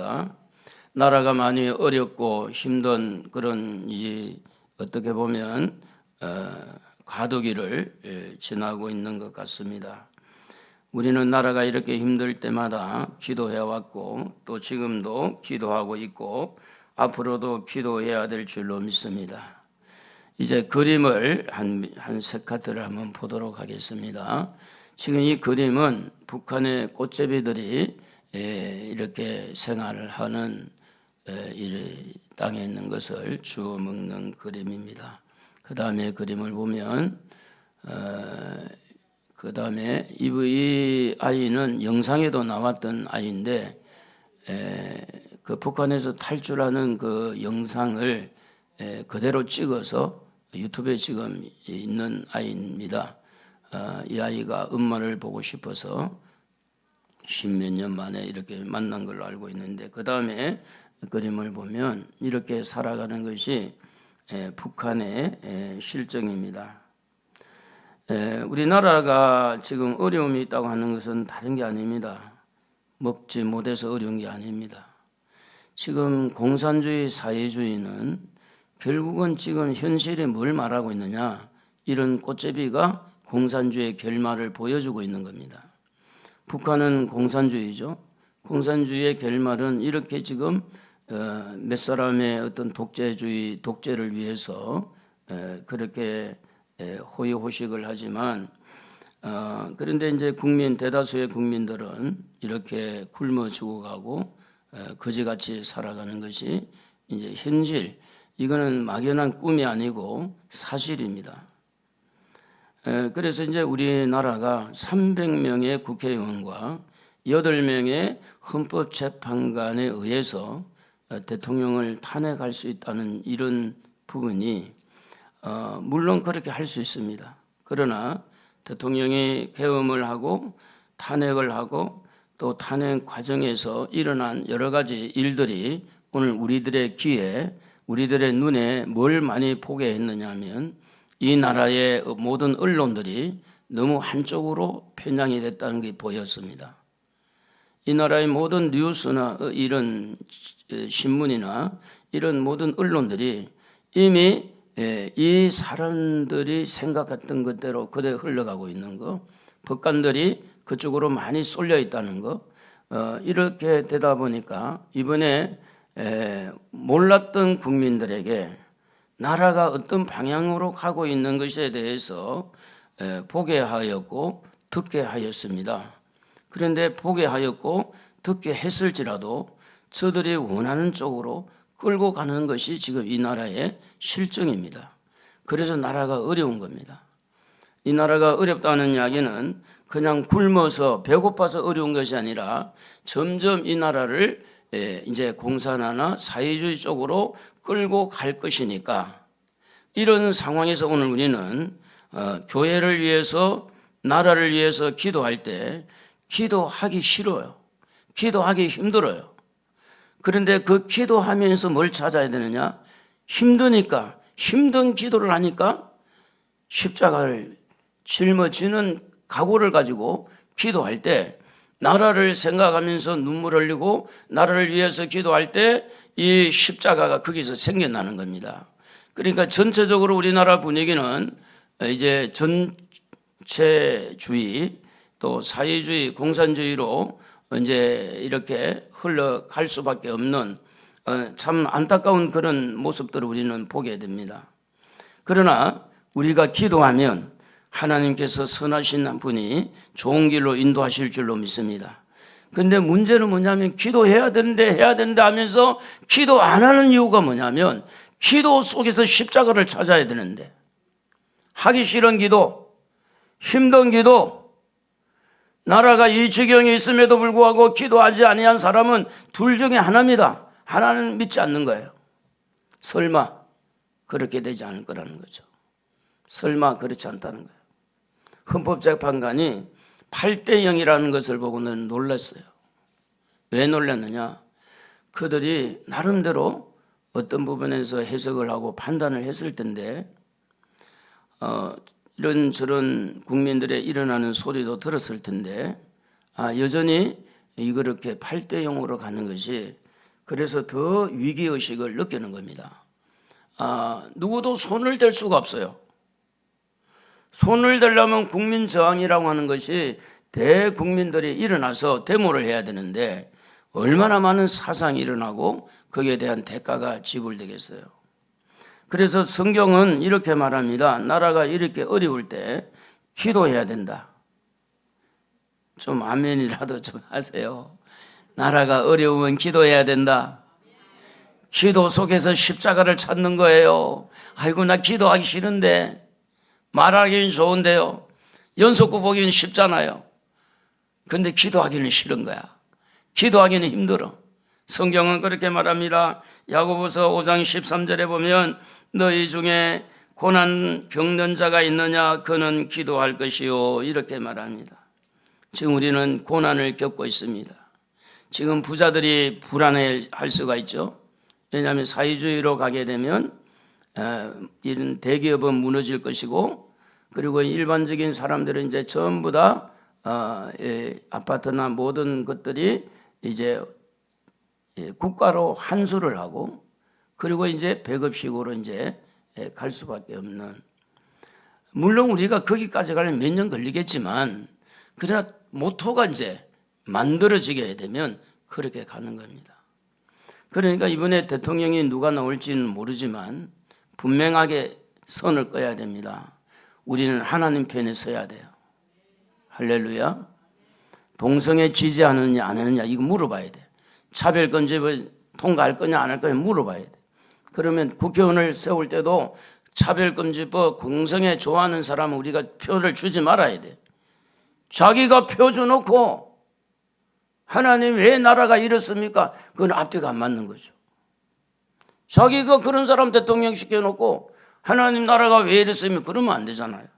있습니다. 나라가 많이 어렵고 힘든 그런 어떻게 보면 과도기를 지나고 있는 것 같습니다. 우리는 나라가 이렇게 힘들 때마다 기도해 왔고 또 지금도 기도하고 있고 앞으로도 기도해야 될 줄로 믿습니다. 이제 그림을 한 세 카드를 한번 보도록 하겠습니다. 지금 이 그림은 북한의 꽃제비들이 이렇게 생활을 하는 이 땅에 있는 것을 주워 먹는 그림입니다. 그 다음에 그림을 보면 그 다음에 이 아이는 영상에도 나왔던 아이인데 그 북한에서 탈출하는 그 영상을 그대로 찍어서 유튜브에 지금 있는 아이입니다. 이 아이가 엄마를 보고 싶어서 십몇 년 만에 이렇게 만난 걸로 알고 있는데 그 다음에 그림을 보면 이렇게 살아가는 것이 북한의 실정입니다. 우리나라가 지금 어려움이 있다고 하는 것은 다른 게 아닙니다. 먹지 못해서 어려운 게 아닙니다. 지금 공산주의 사회주의는 결국은 지금 현실에 뭘 말하고 있느냐, 이런 꽃제비가 공산주의의 결말을 보여주고 있는 겁니다. 북한은 공산주의죠. 공산주의의 결말은 이렇게 지금 몇 사람의 어떤 독재를 위해서 그렇게 호의호식을 하지만 그런데 이제 대다수의 국민들은 이렇게 굶어 죽어가고 거지같이 살아가는 것이 이제 현실. 이거는 막연한 꿈이 아니고 사실입니다. 그래서 이제 우리나라가 300명의 국회의원과 8명의 헌법재판관에 의해서 대통령을 탄핵할 수 있다는 이런 부분이 물론 그렇게 할 수 있습니다. 그러나 대통령이 계엄을 하고 탄핵을 하고 또 탄핵 과정에서 일어난 여러 가지 일들이 오늘 우리들의 귀에 우리들의 눈에 뭘 많이 보게 했느냐 하면 이 나라의 모든 언론들이 너무 한쪽으로 편향이 됐다는 게 보였습니다. 이 나라의 모든 뉴스나 이런 신문이나 이런 모든 언론들이 이미 이 사람들이 생각했던 것대로 그대로 흘러가고 있는 거, 법관들이 그쪽으로 많이 쏠려 있다는 거, 이렇게 되다 보니까 이번에 몰랐던 국민들에게 나라가 어떤 방향으로 가고 있는 것에 대해서 보게 하였고 듣게 하였습니다. 그런데 보게 하였고 듣게 했을지라도 저들이 원하는 쪽으로 끌고 가는 것이 지금 이 나라의 실정입니다. 그래서 나라가 어려운 겁니다. 이 나라가 어렵다는 이야기는 그냥 굶어서 배고파서 어려운 것이 아니라 점점 이 나라를 이제 공산화나 사회주의 쪽으로 끌고 갈 것이니까 이런 상황에서 오늘 우리는 교회를 위해서 나라를 위해서 기도할 때 기도하기 싫어요. 기도하기 힘들어요. 그런데 그 기도하면서 뭘 찾아야 되느냐? 힘드니까 힘든 기도를 하니까 십자가를 짊어지는 각오를 가지고 기도할 때 나라를 생각하면서 눈물 흘리고 나라를 위해서 기도할 때 이 십자가가 거기서 생겨나는 겁니다. 그러니까 전체적으로 우리나라 분위기는 이제 전체주의 또 사회주의 공산주의로 이제 이렇게 흘러갈 수밖에 없는 참 안타까운 그런 모습들을 우리는 보게 됩니다. 그러나 우리가 기도하면 하나님께서 선하신 분이 좋은 길로 인도하실 줄로 믿습니다. 그런데 문제는 뭐냐면 기도해야 되는데 하면서 기도 안 하는 이유가 뭐냐면 기도 속에서 십자가를 찾아야 되는데 하기 싫은 기도, 힘든 기도, 나라가 이 지경에 있음에도 불구하고 기도하지 아니한 사람은 둘 중에 하나입니다. 하나는 믿지 않는 거예요. 설마 그렇게 되지 않을 거라는 거죠. 설마 그렇지 않다는 거예요. 헌법재판관이 8대0이라는 것을 보고는 놀랐어요. 왜 놀랐느냐? 그들이 나름대로 어떤 부분에서 해석을 하고 판단을 했을 텐데 이런저런 국민들의 일어나는 소리도 들었을 텐데 여전히 이렇게 8대0으로 가는 것이 그래서 더 위기의식을 느끼는 겁니다. 누구도 손을 댈 수가 없어요. 손을 대려면 국민저항이라고 하는 것이 대국민들이 일어나서 데모를 해야 되는데 얼마나 많은 사상이 일어나고 거기에 대한 대가가 지불되겠어요. 그래서 성경은 이렇게 말합니다. 나라가 이렇게 어려울 때 기도해야 된다. 좀 아멘이라도 좀 하세요. 나라가 어려우면 기도해야 된다. 기도 속에서 십자가를 찾는 거예요. 아이고 나 기도하기 싫은데, 말하기는 좋은데요, 연속구 보기는 쉽잖아요. 근데 기도하기는 싫은 거야. 기도하기는 힘들어. 성경은 그렇게 말합니다. 야고보서 5장 13절에 보면 너희 중에 고난 겪는 자가 있느냐 그는 기도할 것이요, 이렇게 말합니다. 지금 우리는 고난을 겪고 있습니다. 지금 부자들이 불안해할 수가 있죠. 왜냐하면 사회주의로 가게 되면 이런 대기업은 무너질 것이고, 그리고 일반적인 사람들은 이제 전부 다 아파트나 모든 것들이 이제 국가로 환수를 하고, 그리고 이제 배급식으로 이제 갈 수밖에 없는. 물론 우리가 거기까지 가려면 몇 년 걸리겠지만, 그러나 모토가 이제 만들어지게 되면 그렇게 가는 겁니다. 그러니까 이번에 대통령이 누가 나올지는 모르지만 분명하게 선을 꺼야 됩니다. 우리는 하나님 편에 서야 돼요. 할렐루야. 동성애 지지하느냐 안 하느냐 이거 물어봐야 돼. 차별금지법 통과할 거냐 안 할 거냐 물어봐야 돼. 그러면 국회의원을 세울 때도 차별금지법 공성애 좋아하는 사람은 우리가 표를 주지 말아야 돼. 자기가 표 줘놓고 하나님 왜 나라가 이렇습니까? 그건 앞뒤가 안 맞는 거죠. 자기가 그런 사람 대통령 시켜놓고 하나님 나라가 왜 이랬습니까? 그러면 안 되잖아요.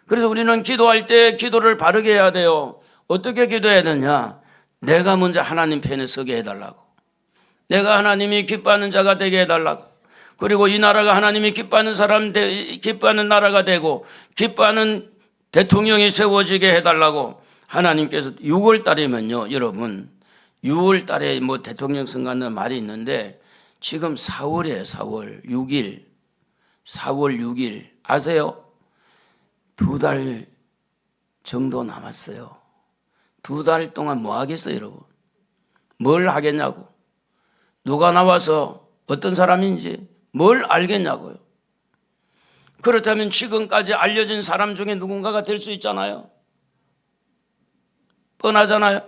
그래서 우리는 기도할 때 기도를 바르게 해야 돼요. 어떻게 기도해야 되냐? 내가 먼저 하나님 편에 서게 해달라고. 내가 하나님이 기뻐하는 자가 되게 해달라고. 그리고 이 나라가 하나님이 기뻐하는 사람, 기뻐하는 나라가 되고 기뻐하는 대통령이 세워지게 해달라고. 하나님께서 6월 달이면요, 여러분 6월 달에 뭐 대통령 선거하는 말이 있는데 지금 4월이에요. 4월 6일 4월 6일 아세요? 2달 정도 남았어요. 2달 동안 뭐 하겠어요, 여러분? 뭘 하겠냐고. 누가 나와서 어떤 사람인지 뭘 알겠냐고요. 그렇다면 지금까지 알려진 사람 중에 누군가가 될 수 있잖아요. 뻔하잖아요.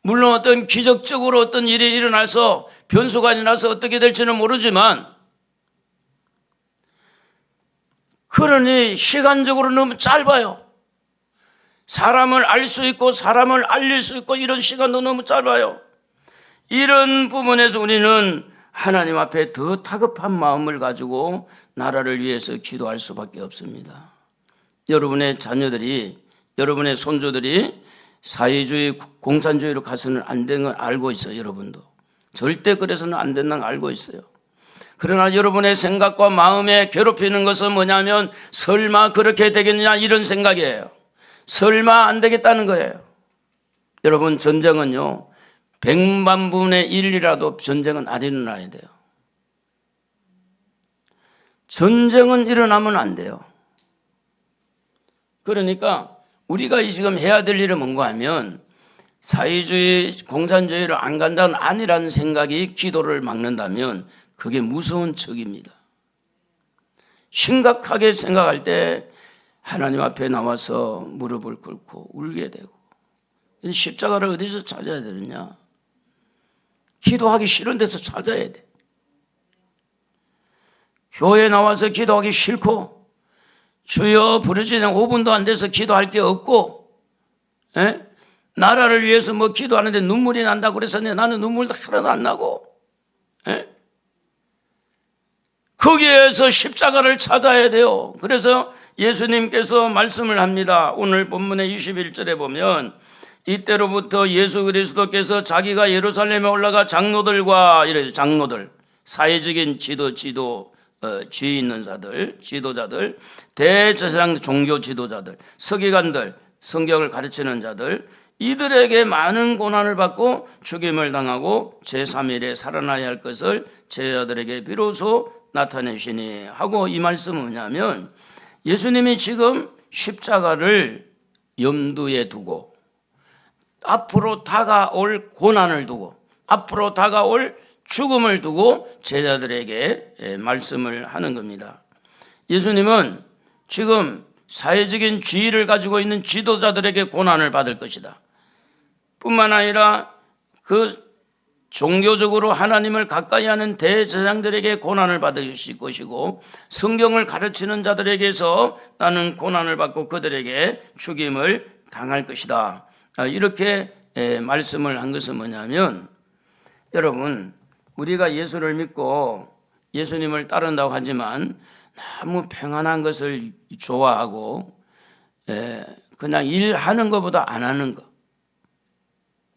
물론 어떤 기적적으로 어떤 일이 일어나서 변수가 일어나서 어떻게 될지는 모르지만, 그러니 시간적으로 너무 짧아요. 사람을 알 수 있고 사람을 알릴 수 있고 이런 시간도 너무 짧아요. 이런 부분에서 우리는 하나님 앞에 더 다급한 마음을 가지고 나라를 위해서 기도할 수밖에 없습니다. 여러분의 자녀들이, 여러분의 손주들이 사회주의, 공산주의로 가서는 안 되는 걸 알고 있어요. 여러분도 절대 그래서는 안 된다는 걸 알고 있어요. 그러나 여러분의 생각과 마음에 괴롭히는 것은 뭐냐면 설마 그렇게 되겠느냐 이런 생각이에요. 설마 안 되겠다는 거예요. 여러분, 전쟁은요 100만 분의 1이라도 전쟁은 안 일어나야 돼요. 전쟁은 일어나면 안 돼요. 그러니까 우리가 지금 해야 될 일은 뭔가 하면 사회주의, 공산주의로 안 간다는 아니라는 생각이 기도를 막는다면 그게 무서운 척입니다. 심각하게 생각할 때 하나님 앞에 나와서 무릎을 꿇고 울게 되고, 십자가를 어디서 찾아야 되느냐? 기도하기 싫은 데서 찾아야 돼. 교회에 나와서 기도하기 싫고 주여 부르짖는 5분도 안 돼서 기도할 게 없고, 나라를 위해서 뭐 기도하는데 눈물이 난다고 그래서 나는 눈물도 하나도 안 나고, 거기에서 십자가를 찾아야 돼요. 그래서 예수님께서 말씀을 합니다. 오늘 본문의 21절에 보면 이때로부터 예수 그리스도께서 자기가 예루살렘에 올라가 장로들과, 이래 장로들, 사회적인 지위 있는 자들, 지도자들, 대제사장 종교 지도자들, 서기관들, 성경을 가르치는 자들, 이들에게 많은 고난을 받고 죽임을 당하고 제3일에 살아나야 할 것을 제자들에게 비로소 나타내시니 하고, 이 말씀은 뭐냐면 예수님이 지금 십자가를 염두에 두고 앞으로 다가올 고난을 두고 앞으로 다가올 죽음을 두고 제자들에게 말씀을 하는 겁니다. 예수님은 지금 사회적인 지위를 가지고 있는 지도자들에게 고난을 받을 것이다. 뿐만 아니라 그 종교적으로 하나님을 가까이 하는 대제사장들에게 고난을 받으실 것이고, 성경을 가르치는 자들에게서 나는 고난을 받고 그들에게 죽임을 당할 것이다. 이렇게 말씀을 한 것은 뭐냐면, 여러분, 우리가 예수를 믿고 예수님을 따른다고 하지만 너무 평안한 것을 좋아하고 그냥 일하는 것보다 안 하는 것,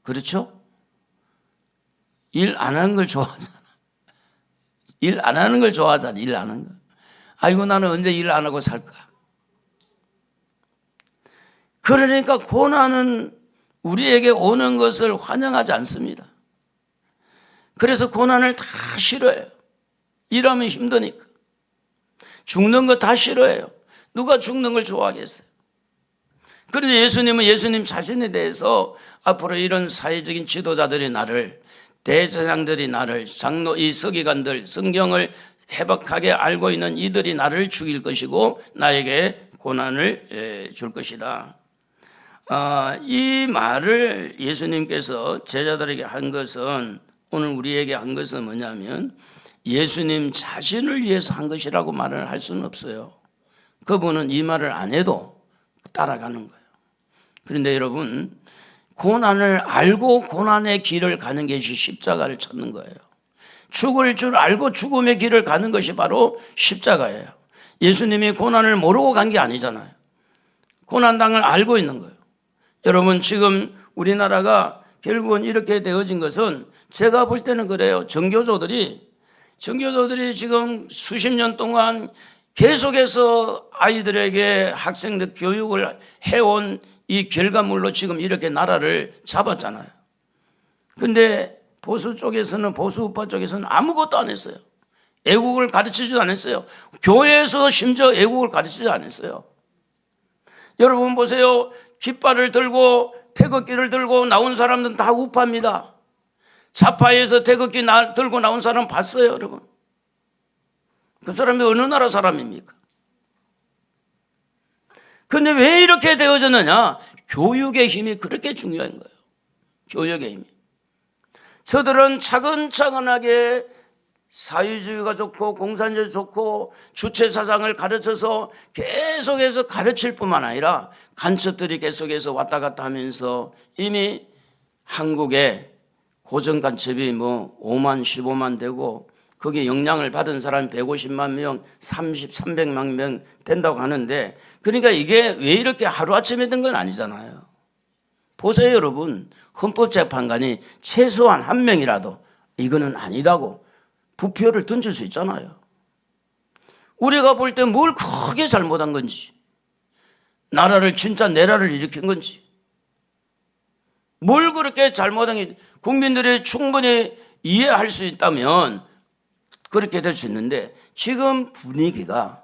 그렇죠? 일 안 하는 걸 좋아하잖아. 일 안 하는 걸 좋아하잖아. 일 안 하는 거. 아이고, 나는 언제 일 안 하고 살까? 그러니까 고난은 우리에게 오는 것을 환영하지 않습니다. 그래서 고난을 다 싫어해요. 일하면 힘드니까. 죽는 거 다 싫어해요. 누가 죽는 걸 좋아하겠어요? 그런데 예수님은 예수님 자신에 대해서 앞으로 이런 사회적인 지도자들이 나를, 대제사장들이 나를, 장로, 이 서기관들, 성경을 해박하게 알고 있는 이들이 나를 죽일 것이고 나에게 고난을 줄 것이다. 이 말을 예수님께서 제자들에게 한 것은, 오늘 우리에게 한 것은 뭐냐면 예수님 자신을 위해서 한 것이라고 말을 할 수는 없어요. 그분은 이 말을 안 해도 따라가는 거예요. 그런데 여러분, 고난을 알고 고난의 길을 가는 것이 십자가를 찾는 거예요. 죽을 줄 알고 죽음의 길을 가는 것이 바로 십자가예요. 예수님이 고난을 모르고 간 게 아니잖아요. 고난당을 알고 있는 거예요. 여러분, 지금 우리나라가 결국은 이렇게 되어진 것은 제가 볼 때는 그래요. 전교조들이 지금 수십 년 동안 계속해서 아이들에게 학생들 교육을 해온 이 결과물로 지금 이렇게 나라를 잡았잖아요. 근데 보수 쪽에서는, 보수 우파 쪽에서는 아무것도 안 했어요. 애국을 가르치지도 않았어요. 교회에서 심지어 애국을 가르치지 않았어요. 여러분 보세요. 깃발을 들고 태극기를 들고 나온 사람들은 다 우파입니다. 좌파에서 태극기 들고 나온 사람 봤어요, 여러분? 그 사람이 어느 나라 사람입니까? 근데 왜 이렇게 되어졌느냐? 교육의 힘이 그렇게 중요한 거예요. 교육의 힘이. 저들은 차근차근하게 사회주의가 좋고 공산주의 좋고 주체사상을 가르쳐서 계속해서 가르칠 뿐만 아니라 간첩들이 계속해서 왔다 갔다 하면서 이미 한국에 고정간첩이 5만 15만 되고 거기에 영향을 받은 사람이 150만 명, 300만 명 된다고 하는데, 그러니까 이게 왜 이렇게 하루아침에 된 건 아니잖아요. 보세요, 여러분. 헌법재판관이 최소한 한 명이라도 이거는 아니다고 부표를 던질 수 있잖아요. 우리가 볼 때 뭘 크게 잘못한 건지, 나라를 진짜 내라를 일으킨 건지, 뭘 그렇게 잘못한 게 국민들이 충분히 이해할 수 있다면 그렇게 될 수 있는데, 지금 분위기가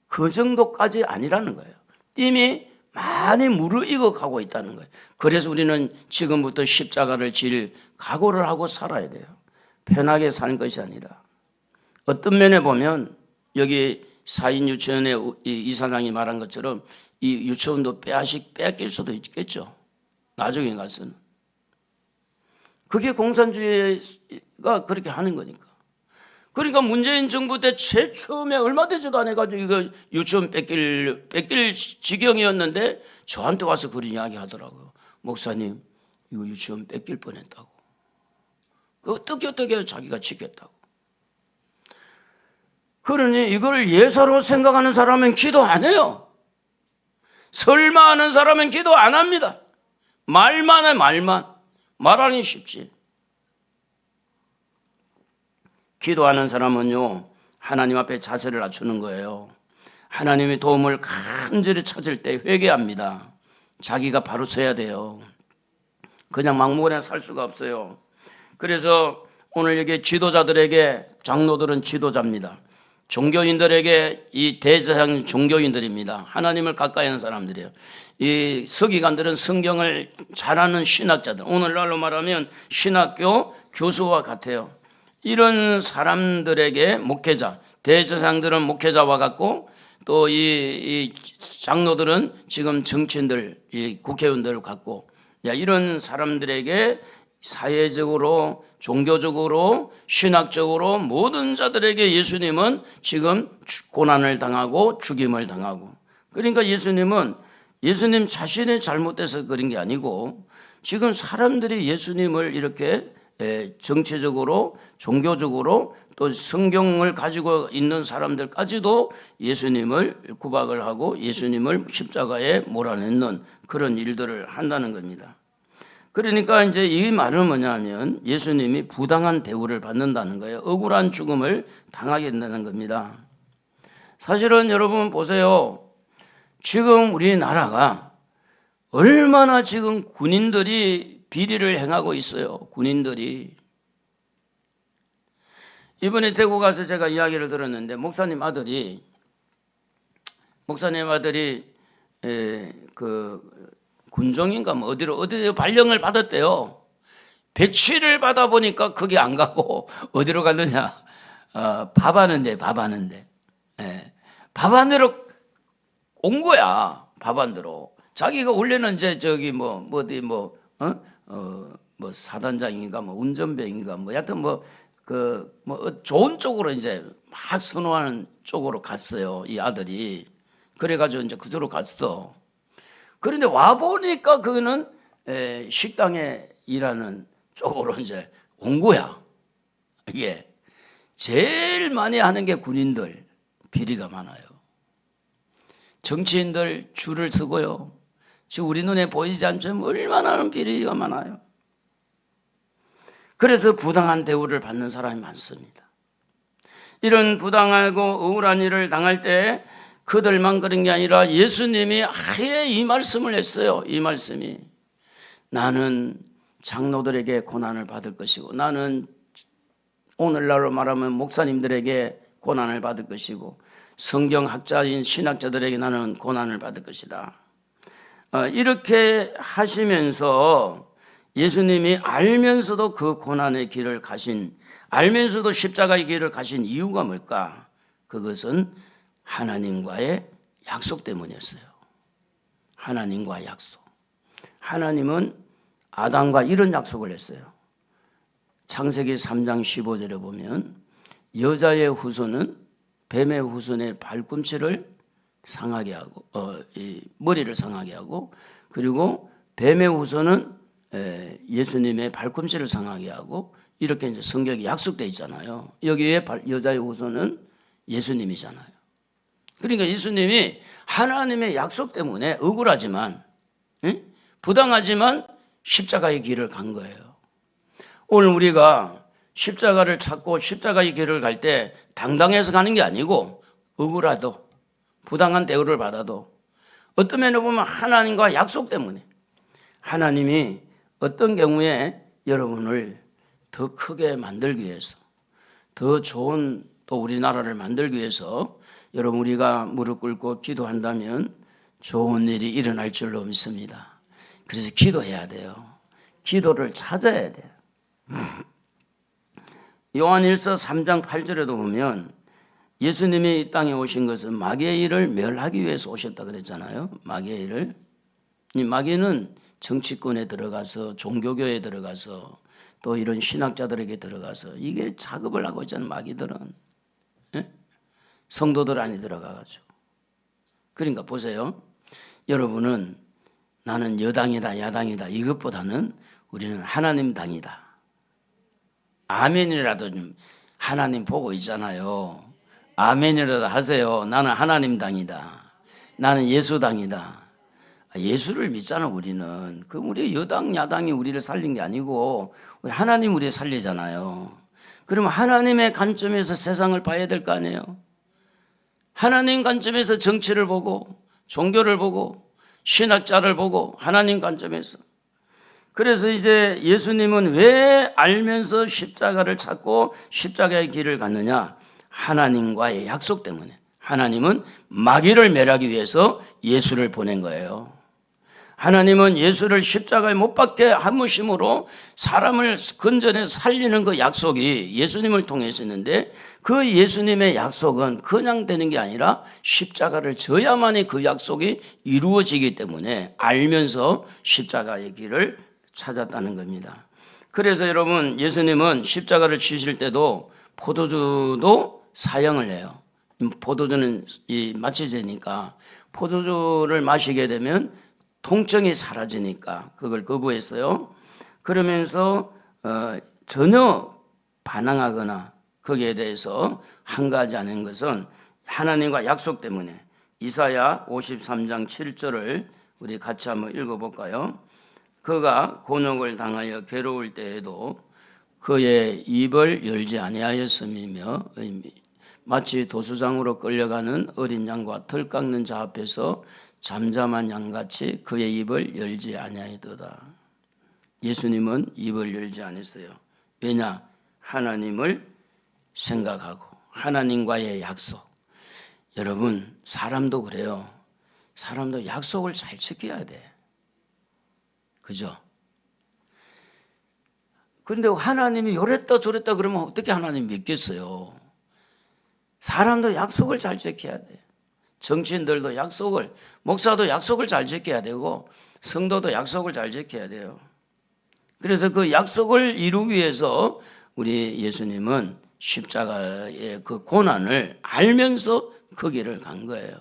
그 정도까지 아니라는 거예요. 이미 많이 무르익어가고 있다는 거예요. 그래서 우리는 지금부터 십자가를 질 각오를 하고 살아야 돼요. 편하게 사는 것이 아니라. 어떤 면에 보면 여기 4인 유치원의 이사장이 말한 것처럼 이 유치원도 뺏길 수도 있겠죠. 나중에 가서는. 그게 공산주의가 그렇게 하는 거니까. 그러니까 문재인 정부 때 최초에 얼마 되지도 않아가지고 이거 유치원 뺏길 지경이었는데 저한테 와서 그런 이야기 하더라고요. 목사님, 이거 유치원 뺏길 뻔했다고. 그 어떻게 자기가 지켰다고. 그러니 이걸 예사로 생각하는 사람은 기도 안 해요. 설마 하는 사람은 기도 안 합니다. 말만 해, 말만. 말하기 쉽지. 기도하는 사람은요, 하나님 앞에 자세를 낮추는 거예요. 하나님의 도움을 간절히 찾을 때 회개합니다. 자기가 바로 서야 돼요. 그냥 막무가내 살 수가 없어요. 그래서 오늘 여기 지도자들에게, 장로들은 지도자입니다. 종교인들에게 이 대제사장 종교인들입니다. 하나님을 가까이 하는 사람들이에요. 이 서기관들은 성경을 잘 아는 신학자들, 오늘날로 말하면 신학교 교수와 같아요. 이런 사람들에게 목회자, 대제사장들은 목회자와 같고, 또 이 장로들은 지금 정치인들, 이 국회의원들 같고, 이런 사람들에게 사회적으로, 종교적으로, 신학적으로 모든 자들에게 예수님은 지금 고난을 당하고 죽임을 당하고, 그러니까 예수님 자신이 잘못돼서 그런 게 아니고 지금 사람들이 예수님을 이렇게 정치적으로, 종교적으로, 또 성경을 가지고 있는 사람들까지도 예수님을 구박을 하고 예수님을 십자가에 몰아넣는 그런 일들을 한다는 겁니다. 그러니까 이제 이 말은 뭐냐면 예수님이 부당한 대우를 받는다는 거예요. 억울한 죽음을 당하게 된다는 겁니다. 사실은 여러분 보세요. 지금 우리나라가 얼마나 지금 군인들이 비리를 행하고 있어요. 군인들이. 이번에 대구 가서 제가 이야기를 들었는데 목사님 아들이 그 군종인가 뭐 어디로 발령을 받았대요. 배치를 받아 보니까 거기 안 가고 어디로 갔느냐? 밥하는데. 밥안으로 온 거야. 밥안으로. 자기가 원래는 이제 저기 사단장인가 운전병인가 여하튼 좋은 쪽으로 이제 막 선호하는 쪽으로 갔어요. 이 아들이. 그래가지고 이제 그쪽으로 갔어. 그런데 와 보니까 그거는 식당에 일하는 쪽으로 이제 온 거야. 이게 제일 많이 하는 게 군인들 비리가 많아요. 정치인들 줄을 서고요. 지금 우리 눈에 보이지 않지만 얼마나 비리가 많아요. 그래서 부당한 대우를 받는 사람이 많습니다. 이런 부당하고 억울한 일을 당할 때 그들만 그런 게 아니라 예수님이 아예 이 말씀을 했어요. 이 말씀이 나는 장로들에게 고난을 받을 것이고 나는 오늘날로 말하면 목사님들에게 고난을 받을 것이고 성경학자인 신학자들에게 나는 고난을 받을 것이다. 이렇게 하시면서 예수님이 알면서도 그 고난의 길을 가신, 알면서도 십자가의 길을 가신 이유가 뭘까? 그것은 하나님과의 약속 때문이었어요. 하나님과의 약속. 하나님은 아담과 이런 약속을 했어요. 창세기 3장 15절에 보면 여자의 후손은 뱀의 후손의 발꿈치를 상하게 하고 머리를 상하게 하고, 그리고 뱀의 후손은 예수님의 발꿈치를 상하게 하고, 이렇게 이제 성경에 약속되어 있잖아요. 여기에 여자의 후손은 예수님이잖아요. 그러니까 예수님이 하나님의 약속 때문에 억울하지만 부당하지만 십자가의 길을 간 거예요. 오늘 우리가 십자가를 찾고 십자가의 길을 갈 때 당당해서 가는 게 아니고 억울하도 부당한 대우를 받아도 어떤 면에 보면 하나님과 약속 때문에 하나님이 어떤 경우에 여러분을 더 크게 만들기 위해서, 더 좋은 또 우리나라를 만들기 위해서 여러분 우리가 무릎 꿇고 기도한다면 좋은 일이 일어날 줄로 믿습니다. 그래서 기도해야 돼요. 기도를 찾아야 돼요. 요한일서 3장 8절에도 보면 예수님이 이 땅에 오신 것은 마귀의 일을 멸하기 위해서 오셨다 그랬잖아요. 마귀의 일을. 이 마귀는 정치권에 들어가서 종교교에 들어가서 또 이런 신학자들에게 들어가서 이게 작업을 하고 있잖아요. 마귀들은. 성도들 안에 들어가가지고. 그러니까 보세요. 여러분은 나는 여당이다 야당이다 이것보다는 우리는 하나님 당이다. 아멘이라도 좀 하나님 보고 있잖아요. 아멘이라도 하세요. 나는 하나님 당이다. 나는 예수 당이다. 예수를 믿잖아 우리는. 그럼 우리 여당 야당이 우리를 살린 게 아니고 우리 하나님 우리를 살리잖아요. 그러면 하나님의 관점에서 세상을 봐야 될 거 아니에요. 하나님 관점에서 정치를 보고 종교를 보고 신학자를 보고 하나님 관점에서. 그래서 이제 예수님은 왜 알면서 십자가를 찾고 십자가의 길을 갔느냐? 하나님과의 약속 때문에. 하나님은 마귀를 멸하기 위해서 예수를 보낸 거예요. 하나님은 예수를 십자가에 못 박게 하무심으로 사람을 근전에 살리는 그 약속이 예수님을 통해서 있는데, 그 예수님의 약속은 그냥 되는 게 아니라 십자가를 져야만이 그 약속이 이루어지기 때문에 알면서 십자가의 길을 찾았다는 겁니다. 그래서 여러분, 예수님은 십자가를 지실 때도 포도주도 사용을 해요. 포도주는 이 마취제니까 포도주를 마시게 되면 통증이 사라지니까 그걸 거부했어요. 그러면서 전혀 반항하거나 거기에 대해서 한가하지 않은 것은 하나님과 약속 때문에. 이사야 53장 7절을 우리 같이 한번 읽어볼까요? 그가 곤욕을 당하여 괴로울 때에도 그의 입을 열지 아니하였음이며, 마치 도수장으로 끌려가는 어린 양과 털 깎는 자 앞에서 잠잠한 양같이 그의 입을 열지 아니하였도다. 예수님은 입을 열지 않았어요. 왜냐? 하나님을 생각하고 하나님과의 약속. 여러분, 사람도 그래요. 사람도 약속을 잘 지켜야 돼. 그죠? 그런데 하나님이 요랬다 저랬다 그러면 어떻게 하나님 믿겠어요? 사람도 약속을 잘 지켜야 돼. 정치인들도 약속을, 목사도 약속을 잘 지켜야 되고 성도도 약속을 잘 지켜야 돼요. 그래서 그 약속을 이루기 위해서 우리 예수님은 십자가의 그 고난을 알면서 그 길을 간 거예요.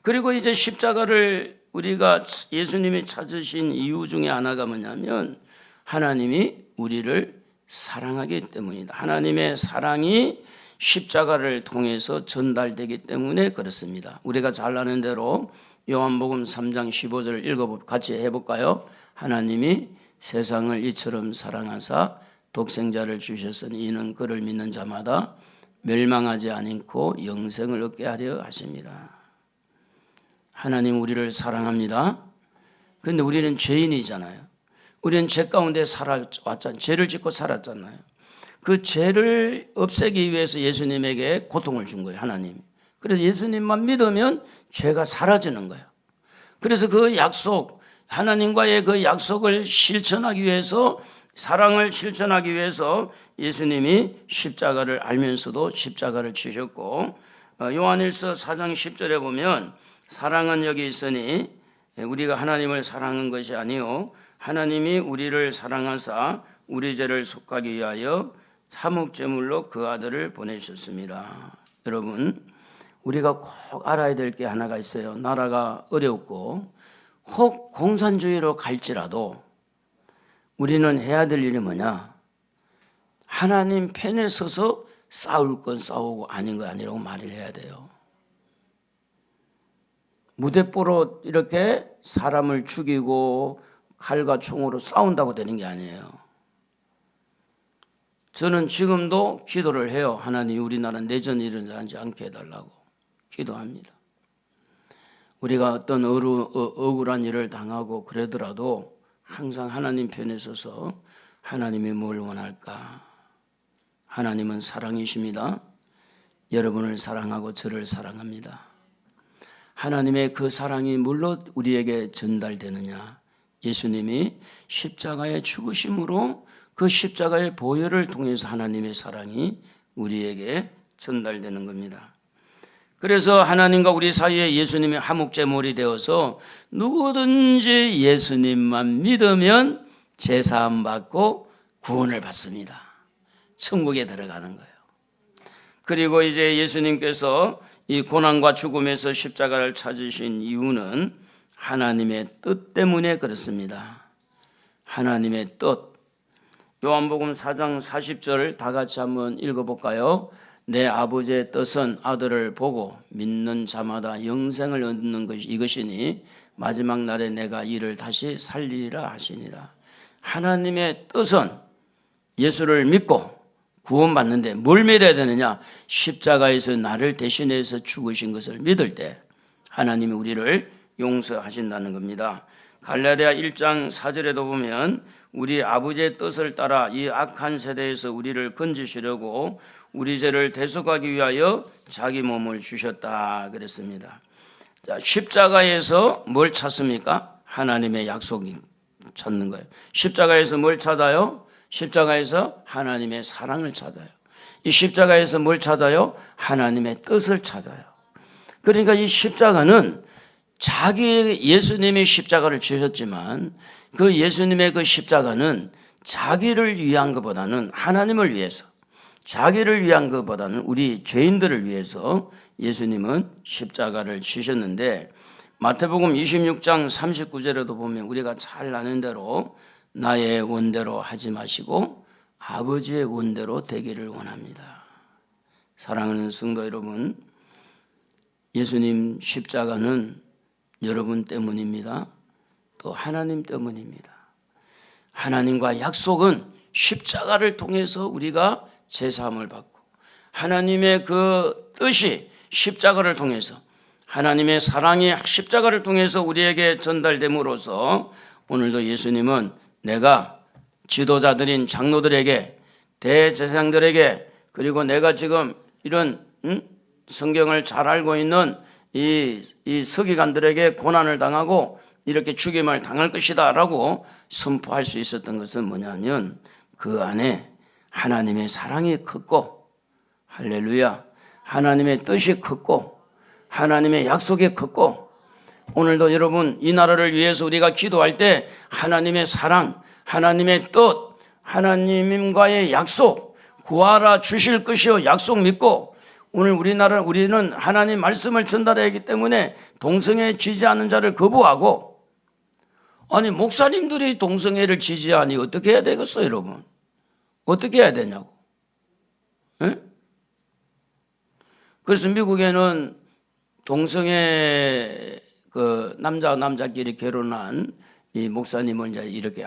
그리고 이제 십자가를 우리가 예수님이 찾으신 이유 중에 하나가 뭐냐면 하나님이 우리를 사랑하기 때문이다. 하나님의 사랑이 십자가를 통해서 전달되기 때문에 그렇습니다. 우리가 잘 아는 대로 요한복음 3장 15절을 같이 해볼까요? 하나님이 세상을 이처럼 사랑하사 독생자를 주셨으니 이는 그를 믿는 자마다 멸망하지 않고 영생을 얻게 하려 하십니다. 하나님 우리를 사랑합니다. 그런데 우리는 죄인이잖아요. 우리는 죄 가운데 살아왔잖아요. 죄를 짓고 살았잖아요. 그 죄를 없애기 위해서 예수님에게 고통을 준 거예요, 하나님. 그래서 예수님만 믿으면 죄가 사라지는 거예요. 그래서 그 약속, 하나님과의 그 약속을 실천하기 위해서, 사랑을 실천하기 위해서 예수님이 십자가를 알면서도 십자가를 지셨고, 요한일서 4장 10절에 보면 사랑은 여기 있으니 우리가 하나님을 사랑한 것이 아니요 하나님이 우리를 사랑하사 우리 죄를 속하기 위하여 화목제물로 그 아들을 보내셨습니다. 여러분, 우리가 꼭 알아야 될 게 하나가 있어요. 나라가 어렵고 혹 공산주의로 갈지라도 우리는 해야 될 일이 뭐냐? 하나님 편에 서서 싸울 건 싸우고 아닌 건 아니라고 말을 해야 돼요. 무대뽀로 이렇게 사람을 죽이고 칼과 총으로 싸운다고 되는 게 아니에요. 저는 지금도 기도를 해요. 하나님 우리나라 내전이 일어나지 않게 해달라고 기도합니다. 우리가 어떤 억울한 일을 당하고 그러더라도 항상 하나님 편에 서서 하나님이 뭘 원할까? 하나님은 사랑이십니다. 여러분을 사랑하고 저를 사랑합니다. 하나님의 그 사랑이 물론 우리에게 전달되느냐? 예수님이 십자가의 죽으심으로 그 십자가의 보혈을 통해서 하나님의 사랑이 우리에게 전달되는 겁니다. 그래서 하나님과 우리 사이에 예수님이 화목제물이 되어서 누구든지 예수님만 믿으면 제사함 받고 구원을 받습니다. 천국에 들어가는 거예요. 그리고 이제 예수님께서 이 고난과 죽음에서 십자가를 찾으신 이유는 하나님의 뜻 때문에 그렇습니다. 하나님의 뜻. 요한복음 4장 40절 다 같이 한번 읽어볼까요? 내 아버지의 뜻은 아들을 보고 믿는 자마다 영생을 얻는 것이 이것이니 마지막 날에 내가 이를 다시 살리리라 하시니라. 하나님의 뜻은 예수를 믿고 구원받는데 뭘 믿어야 되느냐? 십자가에서 나를 대신해서 죽으신 것을 믿을 때 하나님이 우리를 용서하신다는 겁니다. 갈라디아 1장 4절에도 보면 우리 아버지의 뜻을 따라 이 악한 세대에서 우리를 건지시려고 우리 죄를 대속하기 위하여 자기 몸을 주셨다 그랬습니다. 자, 십자가에서 뭘 찾습니까? 하나님의 약속이 찾는 거예요. 십자가에서 뭘 찾아요? 십자가에서 하나님의 사랑을 찾아요. 이 십자가에서 뭘 찾아요? 하나님의 뜻을 찾아요. 그러니까 이 십자가는 예수님이 십자가를 지셨지만 그 예수님의 그 십자가는 자기를 위한 것보다는 하나님을 위해서, 자기를 위한 것보다는 우리 죄인들을 위해서 예수님은 십자가를 지셨는데, 마태복음 26장 39절에도 보면 우리가 잘 아는 대로 나의 원대로 하지 마시고 아버지의 원대로 되기를 원합니다. 사랑하는 성도 여러분, 예수님 십자가는 여러분 때문입니다. 또 하나님 때문입니다. 하나님과 약속은 십자가를 통해서 우리가 제사함을 받고, 하나님의 그 뜻이 십자가를 통해서, 하나님의 사랑이 십자가를 통해서 우리에게 전달됨으로써 오늘도 예수님은 내가 지도자들인 장로들에게, 대제사장들에게, 그리고 내가 지금 이런 성경을 잘 알고 있는 이 서기관들에게 고난을 당하고 이렇게 죽임을 당할 것이다 라고 선포할 수 있었던 것은 뭐냐면 그 안에 하나님의 사랑이 컸고, 할렐루야, 하나님의 뜻이 컸고 하나님의 약속이 컸고, 오늘도 여러분 이 나라를 위해서 우리가 기도할 때 하나님의 사랑, 하나님의 뜻, 하나님과의 약속, 구하라 주실 것이요 약속 믿고, 오늘 우리는 하나님 말씀을 전달해야 하기 때문에 동성애 지지하는 자를 거부하고, 아니 목사님들이 동성애를 지지하니 어떻게 해야 되겠어요 여러분? 어떻게 해야 되냐고. 에? 그래서 미국에는 동성애 그 남자끼리 결혼한 이 목사님을 이제 이렇게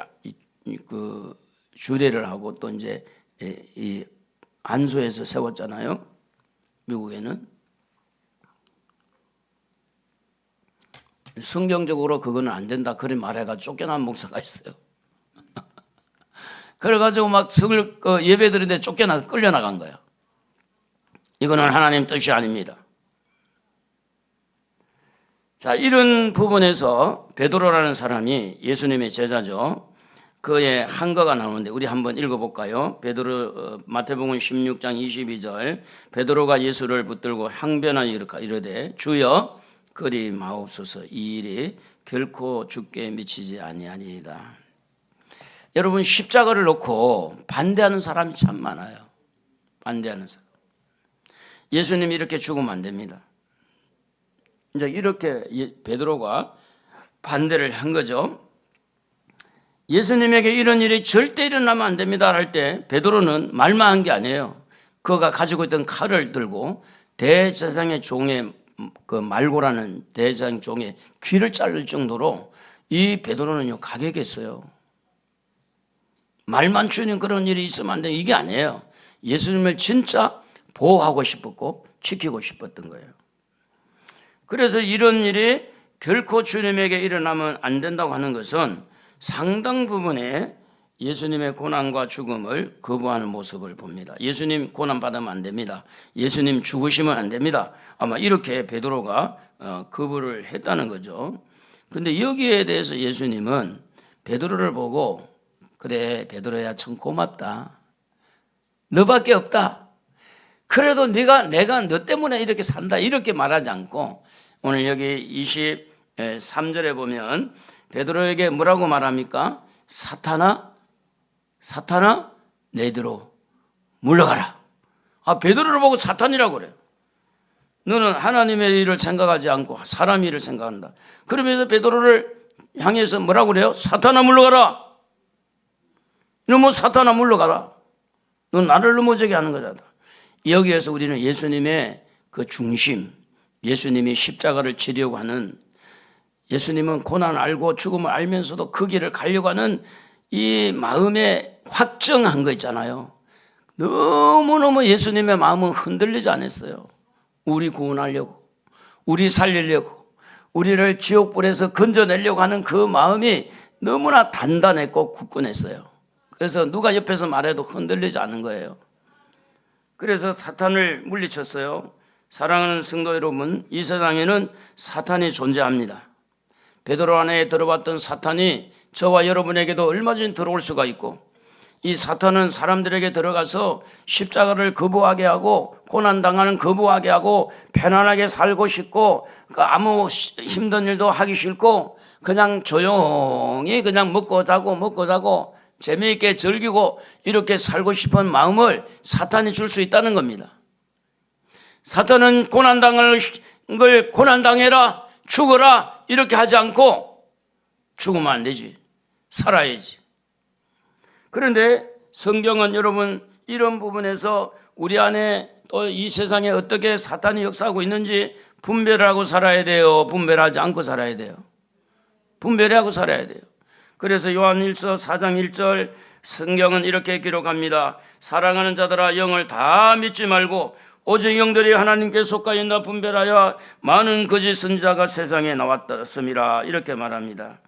그 주례를 하고 또 이제 이 안수해서 세웠잖아요. 미국에는 성경적으로 그거는 안 된다 그런 말해가 쫓겨난 목사가 있어요. 그래가지고 막 예배 드리는데 끌려나간 거야. 이거는 하나님 뜻이 아닙니다. 자, 이런 부분에서 베드로라는 사람이 예수님의 제자죠. 그의 한거가 나오는데 우리 한번 읽어볼까요? 마태복음 16장 22절, 베드로가 예수를 붙들고 항변하여 이르되 주여 그리 마옵소서, 이 일이 결코 주께 미치지 아니하리이다. 여러분 십자가를 놓고 반대하는 사람이 참 많아요. 반대하는 사람. 예수님이 이렇게 죽으면 안 됩니다. 이제 이렇게 베드로가 반대를 한 거죠. 예수님에게 이런 일이 절대 일어나면 안 됩니다 할 때 베드로는 말만 한 게 아니에요. 그가 가지고 있던 칼을 들고 대제사장의 종의 그 말고라는 대제사장 종의 귀를 자를 정도로 이 베드로는요 가격했어요. 말만 주는 그런 일이 있으면 안 돼. 이게 아니에요. 예수님을 진짜 보호하고 싶었고 지키고 싶었던 거예요. 그래서 이런 일이 결코 주님에게 일어나면 안 된다고 하는 것은 상당 부분에 예수님의 고난과 죽음을 거부하는 모습을 봅니다. 예수님 고난 받으면 안 됩니다. 예수님 죽으시면 안 됩니다. 아마 이렇게 베드로가 거부를 했다는 거죠. 근데 여기에 대해서 예수님은 베드로를 보고 그래 베드로야 참 고맙다. 너밖에 없다. 그래도 내가 너 때문에 이렇게 산다 이렇게 말하지 않고 오늘 여기 23절에 보면 베드로에게 뭐라고 말합니까? 사탄아 내뒤로 물러가라. 베드로를 보고 사탄이라고 그래요. 너는 하나님의 일을 생각하지 않고 사람 일을 생각한다. 그러면서 베드로를 향해서 뭐라고 그래요? 사탄아 물러가라. 너 사탄아 물러가라. 넌 나를 넘어지게 하는 거잖아. 여기에서 우리는 예수님의 그 중심, 예수님이 십자가를 지려고 하는, 예수님은 고난을 알고 죽음을 알면서도 그 길을 가려고 하는 이 마음에 확정한 거 있잖아요. 너무너무 예수님의 마음은 흔들리지 않았어요. 우리 구원하려고, 우리 살리려고, 우리를 지옥불에서 건져내려고 하는 그 마음이 너무나 단단했고 굳건했어요. 그래서 누가 옆에서 말해도 흔들리지 않은 거예요. 그래서 사탄을 물리쳤어요. 사랑하는 성도 여러분, 이 세상에는 사탄이 존재합니다. 베드로 안에 들어왔던 사탄이 저와 여러분에게도 얼마 전에 들어올 수가 있고, 이 사탄은 사람들에게 들어가서 십자가를 거부하게 하고 고난당하는 거부하게 하고 편안하게 살고 싶고 아무 힘든 일도 하기 싫고 그냥 조용히 그냥 먹고 자고 재미있게 즐기고 이렇게 살고 싶은 마음을 사탄이 줄 수 있다는 겁니다. 사탄은 고난당할 걸 고난당해라, 죽어라 이렇게 하지 않고 죽으면 안 되지, 살아야지. 그런데 성경은 여러분 이런 부분에서 우리 안에 또 이 세상에 어떻게 사탄이 역사하고 있는지 분별하고 살아야 돼요. 분별하지 않고 살아야 돼요. 분별하고 살아야 돼요. 그래서 요한일서 4장 1절 성경은 이렇게 기록합니다. 사랑하는 자들아, 영을 다 믿지 말고 오직 영들이 하나님께 속하여 있나 분별하여 많은 거짓 선지자가 세상에 나왔음이라, 이렇게 말합니다.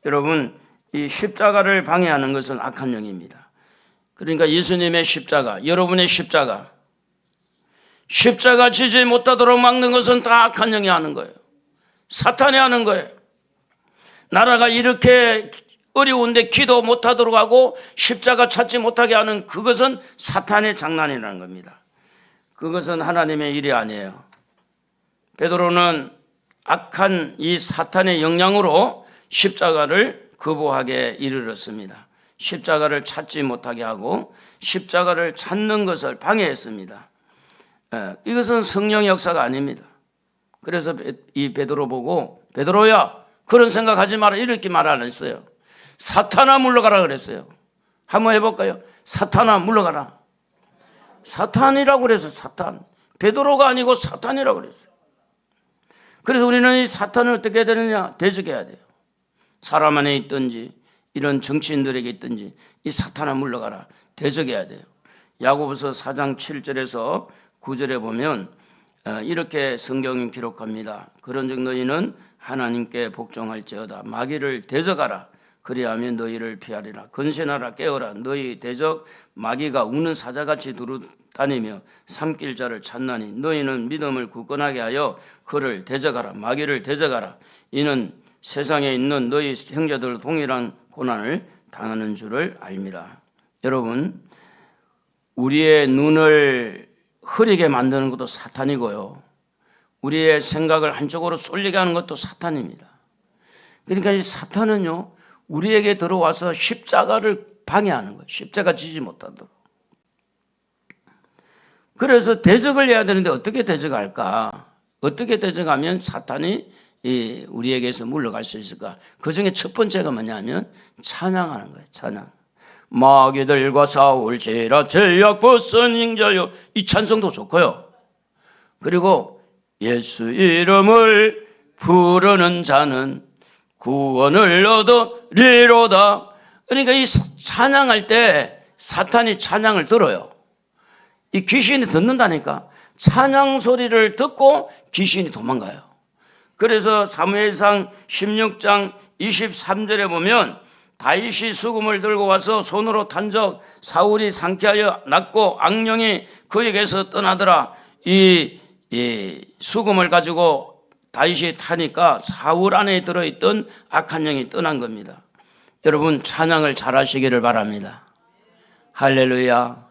여러분, 이 십자가를 방해하는 것은 악한 영입니다. 그러니까 예수님의 십자가, 여러분의 십자가 지지 못하도록 막는 것은 다 악한 영이 하는 거예요. 사탄이 하는 거예요. 나라가 이렇게 어려운데 기도 못하도록 하고 십자가 찾지 못하게 하는 그것은 사탄의 장난이라는 겁니다. 그것은 하나님의 일이 아니에요. 베드로는 악한 이 사탄의 영향으로 십자가를 거부하게 이르렀습니다. 십자가를 찾지 못하게 하고 십자가를 찾는 것을 방해했습니다. 이것은 성령의 역사가 아닙니다. 그래서 이 베드로 보고 베드로야 그런 생각하지 마라 이렇게 말 안 했어요. 사탄아 물러가라 그랬어요. 한번 해볼까요? 사탄아 물러가라. 사탄이라고 그래서 사탄, 베드로가 아니고 사탄이라고 그랬어요. 그래서 우리는 이 사탄을 어떻게 해야 되느냐? 대적해야 돼요. 사람 안에 있든지 이런 정치인들에게 있든지 이 사탄아 물러가라, 대적해야 돼요. 야고보서 4장 7절에서 9절에 보면 이렇게 성경이 기록합니다. 그런즉 너희는 하나님께 복종할지어다. 마귀를 대적하라. 그리하면 너희를 피하리라. 근신하라, 깨어라. 너희 대적 마귀가 우는 사자같이 두루다니며 삼킬 자를 찾나니 너희는 믿음을 굳건하게 하여 그를 대적하라. 마귀를 대적하라. 이는 세상에 있는 너희 형제들 동일한 고난을 당하는 줄을 알미라. 여러분, 우리의 눈을 흐리게 만드는 것도 사탄이고요, 우리의 생각을 한쪽으로 쏠리게 하는 것도 사탄입니다. 그러니까 이 사탄은요, 우리에게 들어와서 십자가를 방해하는 거예요. 십자가 지지 못하도록. 그래서 대적을 해야 되는데 어떻게 대적할까? 어떻게 대적하면 사탄이 우리에게서 물러갈 수 있을까? 그 중에 첫 번째가 뭐냐면 찬양하는 거예요. 찬양. 마귀들과 싸울지라 제약 벗은 인자여, 이 찬송도 좋고요. 그리고 예수 이름을 부르는 자는 구원을 얻으리로다. 그러니까 이 찬양할 때 사탄이 찬양을 들어요. 이 귀신이 듣는다니까. 찬양 소리를 듣고 귀신이 도망가요. 그래서 사무엘상 16장 23절에 보면 다윗이 수금을 들고 와서 손으로 탄적 사울이 상쾌하여 났고 악령이 그에게서 떠나더라. 이 수금을 가지고 다윗이 타니까 사울 안에 들어있던 악한 영이 떠난 겁니다. 여러분, 찬양을 잘 하시기를 바랍니다. 할렐루야.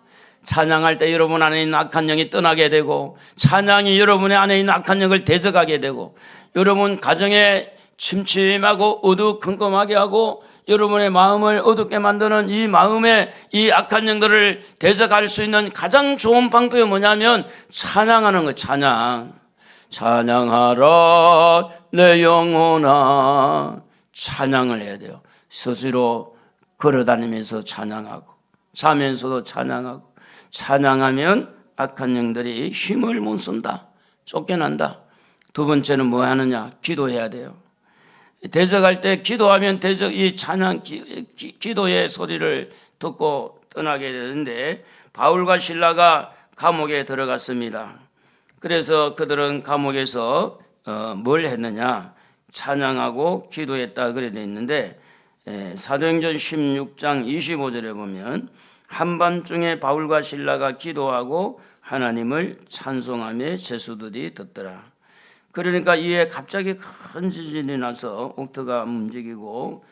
찬양할 때 여러분 안에 있는 악한 영이 떠나게 되고, 찬양이 여러분의 안에 있는 악한 영을 대적하게 되고, 여러분 가정에 침침하고 어두컴컴하게 하고 여러분의 마음을 어둡게 만드는 이 마음에 이 악한 영들을 대적할 수 있는 가장 좋은 방법이 뭐냐면 찬양하는 거. 찬양. 찬양하라 내 영혼아. 찬양을 해야 돼요. 스스로 걸어다니면서 찬양하고, 자면서도 찬양하고. 찬양하면 악한 영들이 힘을 못 쓴다, 쫓겨난다. 두 번째는 뭐 하느냐? 기도해야 돼요. 대적할 때 기도하면 이 찬양 기도의 소리를 듣고 떠나게 되는데, 바울과 실라가 감옥에 들어갔습니다. 그래서 그들은 감옥에서 뭘 했느냐? 찬양하고 기도했다 그래 돼 있는데, 사도행전 16장 25절에 보면 한밤중에 바울과 실라가 기도하고 하나님을 찬송하며 제수들이 듣더라. 그러니까 이에 갑자기 큰 지진이 나서 옥토가 움직이고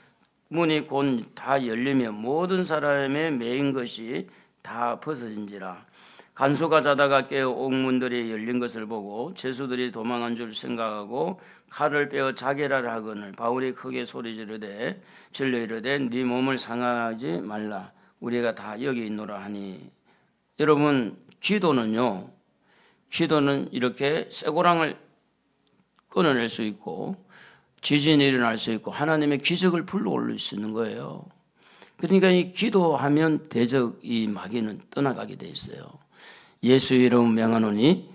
문이 곧 다 열리며 모든 사람의 매인 것이 다 벗어진지라. 간수가 자다가 깨어 옥문들이 열린 것을 보고 제수들이 도망한 줄 생각하고 칼을 빼어 자결하라 하거늘 바울이 크게 소리 지르되 네 몸을 상하지 말라. 우리가 다 여기 있노라 하니. 여러분, 기도는 이렇게 쇠고랑을 끊어낼 수 있고 지진이 일어날 수 있고 하나님의 기적을 불러올릴 수 있는 거예요. 그러니까 이 기도하면 대적 이 마귀는 떠나가게 돼 있어요. 예수 이름 명하노니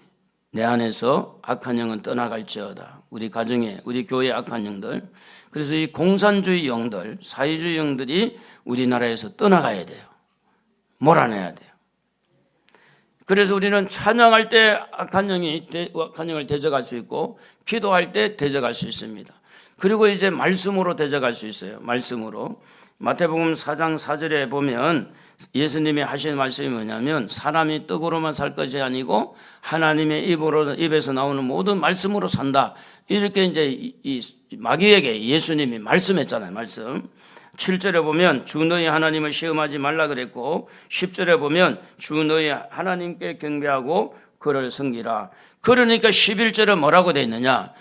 내 안에서 악한 영은 떠나갈지어다. 우리 가정에, 우리 교회 악한 영들, 그래서 이 공산주의 영들, 사회주의 영들이 우리나라에서 떠나가야 돼요. 몰아내야 돼요. 그래서 우리는 찬양할 때 악한 영을 대적할 수 있고 기도할 때 대적할 수 있습니다. 그리고 이제 말씀으로 대적할 수 있어요. 말씀으로. 마태복음 4장 4절에 보면 예수님이 하신 말씀이 뭐냐면 사람이 떡으로만 살 것이 아니고 하나님의 입에서 나오는 모든 말씀으로 산다. 이렇게 이제 이 마귀에게 예수님이 말씀했잖아요. 말씀. 7절에 보면 주 너희 하나님을 시험하지 말라 그랬고 10절에 보면 주 너희 하나님께 경배하고 그를 섬기라. 그러니까 11절에 뭐라고 돼 있느냐?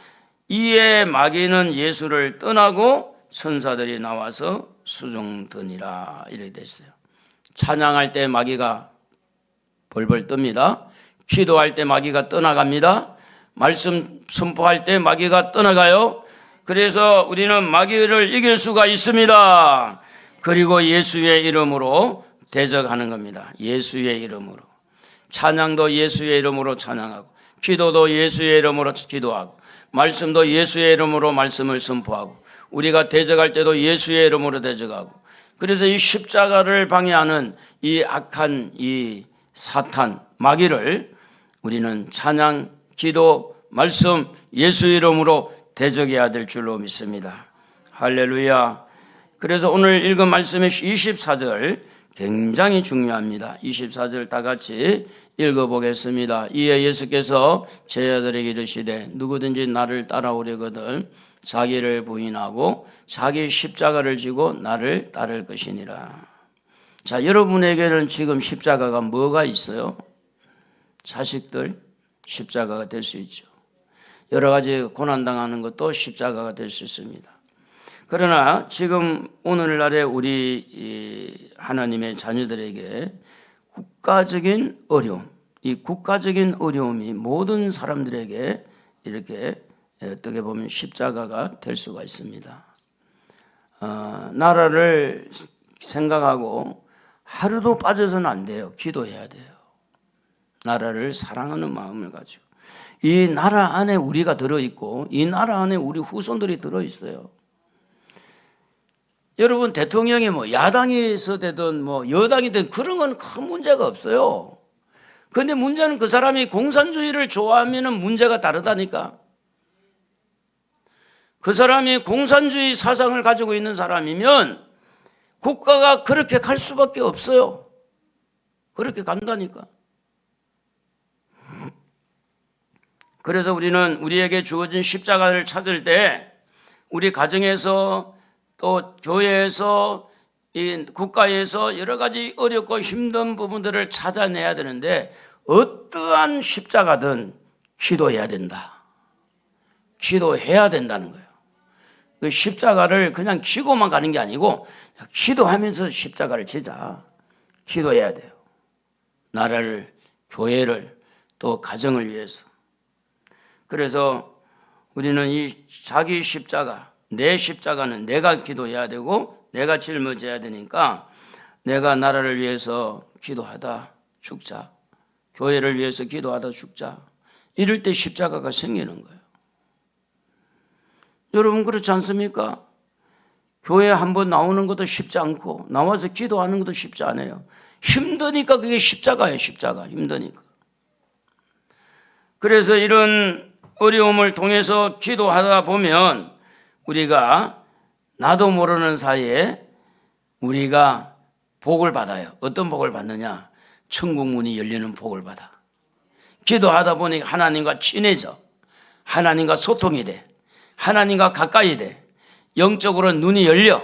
이에 마귀는 예수를 떠나고 선사들이 나와서 수종드니라. 이렇게 됐어요. 찬양할 때 마귀가 벌벌 뜹니다. 기도할 때 마귀가 떠나갑니다. 말씀 선포할 때 마귀가 떠나가요. 그래서 우리는 마귀를 이길 수가 있습니다. 그리고 예수의 이름으로 대적하는 겁니다. 예수의 이름으로. 찬양도 예수의 이름으로 찬양하고 기도도 예수의 이름으로 기도하고 말씀도 예수의 이름으로 말씀을 선포하고 우리가 대적할 때도 예수의 이름으로 대적하고. 그래서 이 십자가를 방해하는 이 악한 이 사탄 마귀를 우리는 찬양, 기도, 말씀, 예수 이름으로 대적해야 될 줄로 믿습니다. 할렐루야. 그래서 오늘 읽은 말씀의 24절 굉장히 중요합니다. 24절 다 같이 읽어보겠습니다. 이에 예수께서 제자들에게 이르시되 누구든지 나를 따라오려거든 자기를 부인하고 자기 십자가를 지고 나를 따를 것이니라. 자, 여러분에게는 지금 십자가가 뭐가 있어요? 자식들 십자가가 될 수 있죠. 여러 가지 고난당하는 것도 십자가가 될 수 있습니다. 그러나 지금 오늘날에 우리 하나님의 자녀들에게 국가적인 어려움, 이 국가적인 어려움이 모든 사람들에게 이렇게 어떻게 보면 십자가가 될 수가 있습니다. 나라를 생각하고 하루도 빠져서는 안 돼요. 기도해야 돼요. 나라를 사랑하는 마음을 가지고. 이 나라 안에 우리가 들어있고 이 나라 안에 우리 후손들이 들어있어요. 여러분, 대통령이 뭐 야당에서 되든 뭐 여당이 되든 그런 건 큰 문제가 없어요. 그런데 문제는 그 사람이 공산주의를 좋아하면 문제가 다르다니까. 그 사람이 공산주의 사상을 가지고 있는 사람이면 국가가 그렇게 갈 수밖에 없어요. 그렇게 간다니까. 그래서 우리는 우리에게 주어진 십자가를 찾을 때 우리 가정에서 또 교회에서 이 국가에서 여러 가지 어렵고 힘든 부분들을 찾아내야 되는데 어떠한 십자가든 기도해야 된다. 기도해야 된다는 거예요. 그 십자가를 그냥 지고만 가는 게 아니고 기도하면서 십자가를 지자. 기도해야 돼요. 나라를, 교회를, 또 가정을 위해서. 그래서 우리는 이 자기 십자가, 내 십자가는 내가 기도해야 되고 내가 짊어져야 되니까 내가 나라를 위해서 기도하다 죽자. 교회를 위해서 기도하다 죽자. 이럴 때 십자가가 생기는 거예요. 여러분 그렇지 않습니까? 교회 한번 나오는 것도 쉽지 않고 나와서 기도하는 것도 쉽지 않아요. 힘드니까 그게 십자가예요. 십자가. 힘드니까. 그래서 이런 어려움을 통해서 기도하다 보면 우리가 나도 모르는 사이에 우리가 복을 받아요. 어떤 복을 받느냐? 천국 문이 열리는 복을 받아. 기도하다 보니 하나님과 친해져. 하나님과 소통이 돼. 하나님과 가까이 돼. 영적으로 눈이 열려.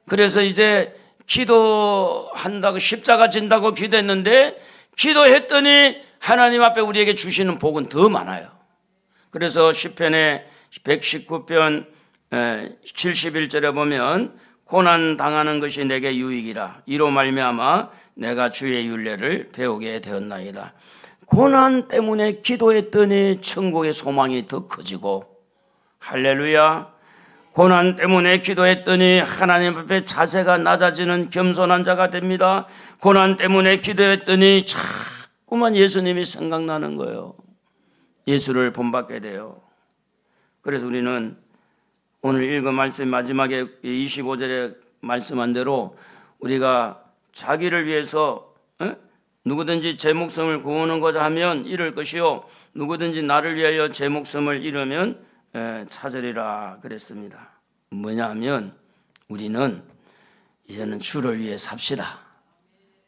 그래서 이제 기도한다고 십자가 진다고 기도했는데 기도했더니 하나님 앞에 우리에게 주시는 복은 더 많아요. 그래서 시편의 119편 71절에 보면 고난 당하는 것이 내게 유익이라. 이로 말미암아 내가 주의 율례를 배우게 되었나이다. 고난 때문에 기도했더니 천국의 소망이 더 커지고, 할렐루야. 고난 때문에 기도했더니 하나님 앞에 자세가 낮아지는 겸손한 자가 됩니다. 고난 때문에 기도했더니 자꾸만 예수님이 생각나는 거예요. 예수를 본받게 돼요. 그래서 우리는 오늘 읽은 말씀 마지막에 25절에 말씀한 대로 우리가 자기를 위해서 누구든지 제 목숨을 구원하고자 하면 잃을 것이요 누구든지 나를 위하여 제 목숨을 잃으면 찾으리라 그랬습니다. 뭐냐 하면 우리는 이제는 주를 위해 삽시다.